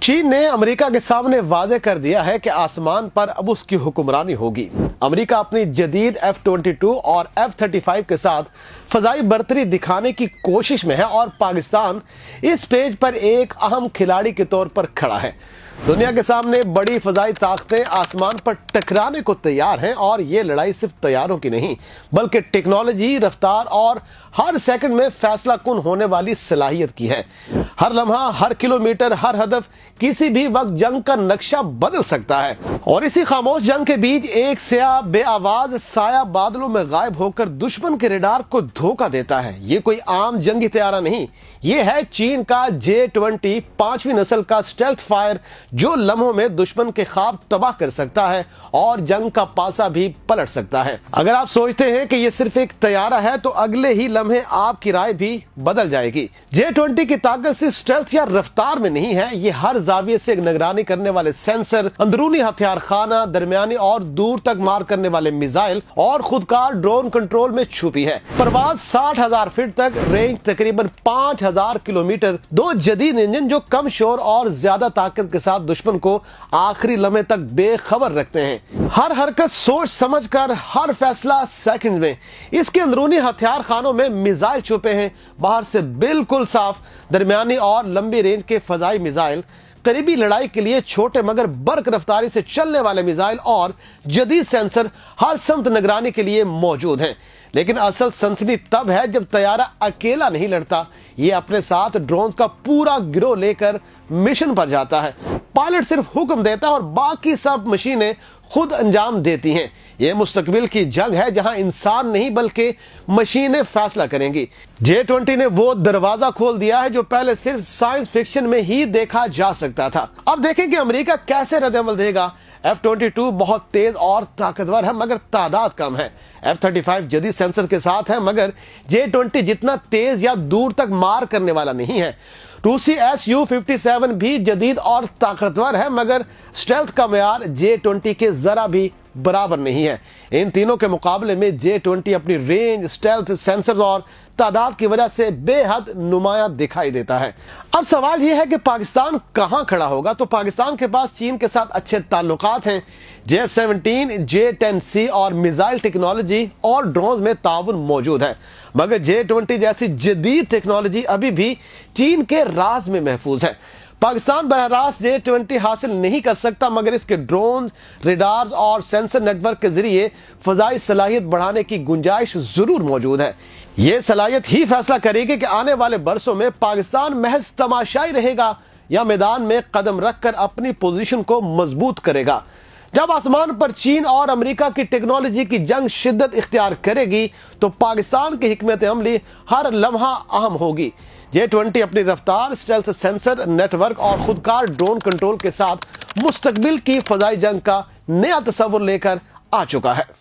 چین نے امریکہ کے سامنے واضح کر دیا ہے کہ آسمان پر اب اس کی حکمرانی ہوگی۔ امریکہ اپنی جدید F-22 اور F-35 کے ساتھ فضائی برتری دکھانے کی کوشش میں ہے اور پاکستان اس پیج پر ایک اہم کھلاڑی کے طور پر کھڑا ہے۔ دنیا کے سامنے بڑی فضائی طاقتیں آسمان پر ٹکرانے کو تیار ہیں اور یہ لڑائی صرف طیاروں کی نہیں بلکہ ٹیکنالوجی، رفتار اور ہر سیکنڈ میں فیصلہ کن ہونے والی صلاحیت کی ہے۔ ہر لمحہ، ہر کلومیٹر، ہر ہدف کسی بھی وقت جنگ کا نقشہ بدل سکتا ہے، اور اسی خاموش جنگ کے بیچ ایک سیاہ بے آواز سایہ بادلوں میں غائب ہو کر دشمن کے ریڈار کو دھوکہ دیتا ہے۔ یہ کوئی عام جنگی طیارہ نہیں، یہ ہے چین کا J-20 5ویں نسل کا اسٹیلتھ فائر، جو لمحوں میں دشمن کے خواب تباہ کر سکتا ہے اور جنگ کا پاسا بھی پلٹ سکتا ہے۔ اگر آپ سوچتے ہیں کہ یہ صرف ایک طیارہ ہے تو اگلے ہی لمحے آپ کی رائے بھی بدل جائے گی۔ J-20 کی طاقت صرف اسٹیلتھ یا رفتار میں نہیں ہے، یہ ہر زاویے سے نگرانی کرنے والے سینسر، اندرونی ہتھیار خانہ، درمیانی اور دور تک مار کرنے والے میزائل اور خودکار ڈرون کنٹرول میں چھپی ہے۔ پرواز 60,000 فٹ تک، رینج تقریباً 5,000 کلومیٹر، دو جدید انجن جو کم شور اور زیادہ طاقت کے ساتھ دشمن کو آخری لمحے تک بے خبر رکھتے ہیں۔ ہر حرکت سوچ سمجھ کر، ہر فیصلہ سیکنڈ میں۔ اس کے اندرونی ہتھیار خانوں میں میزائل چھپے ہیں، باہر سے بالکل صاف، درمیانی اور لمبی رینج کے فضائی میزائل، قریبی لڑائی کے لیے چھوٹے مگر برق رفتاری سے چلنے والے میزائل اور جدید سینسر ہر سمت نگرانی کے لیے موجود ہیں۔ لیکن اصل سنسنی تب ہے جب طیارہ اکیلا نہیں لڑتا، یہ اپنے ساتھ ڈرونز کا پورا گروہ لے کر مشن پر جاتا ہے۔ پائلٹ صرف حکم دیتا ہے اور باقی سب مشینیں خود انجام دیتی ہیں۔ یہ مستقبل کی جنگ ہے جہاں انسان نہیں بلکہ مشینیں فیصلہ کریں گی۔ J-20 نے وہ دروازہ کھول دیا ہے جو پہلے صرف سائنس فکشن میں ہی دیکھا جا سکتا تھا۔ اب دیکھیں کہ امریکہ کیسے رد عمل دے گا۔ F-22 بہت تیز اور طاقتور ہے مگر تعداد کم ہے۔ F-35 جدید سینسر کے ساتھ ہے مگر J-20 جتنا تیز یا دور تک مار کرنے والا نہیں ہے۔ روسی Su-57 بھی جدید اور طاقتور ہے مگر اسٹیلتھ کا معیار J-20 کے ذرا بھی برابر نہیں ہے۔ ان تینوں کے مقابلے میں J-20 اپنی رینج، اسٹیلتھ، سینسرز اور تعداد کی وجہ سے بے حد نمایاں دکھائی دیتا ہے۔ اب سوال یہ ہے کہ پاکستان کہاں کھڑا ہوگا؟ تو پاکستان کے پاس چین کے ساتھ اچھے تعلقات ہیں۔ J-17، J-10C اور میزائل ٹیکنالوجی اور ڈرونز میں تعاون موجود ہے، مگر J-20 جیسی جدید ٹیکنالوجی ابھی بھی چین کے راز میں محفوظ ہے۔ پاکستان براہ راست J-20 حاصل نہیں کر سکتا مگر اس کے ڈرونز، ریڈارز اور سینسر نیٹ ورک کے ذریعے فضائی صلاحیت بڑھانے کی گنجائش ضرور موجود ہے۔ یہ صلاحیت ہی فیصلہ کرے گی کہ آنے والے برسوں میں پاکستان محض تماشائی رہے گا یا میدان میں قدم رکھ کر اپنی پوزیشن کو مضبوط کرے گا۔ جب آسمان پر چین اور امریکہ کی ٹیکنالوجی کی جنگ شدت اختیار کرے گی تو پاکستان کی حکمت عملی ہر لمحہ اہم ہوگی۔ J-20 اپنی رفتار، اسٹیلتھ سینسر، نیٹ ورک اور خودکار ڈرون کنٹرول کے ساتھ مستقبل کی فضائی جنگ کا نیا تصور لے کر آ چکا ہے۔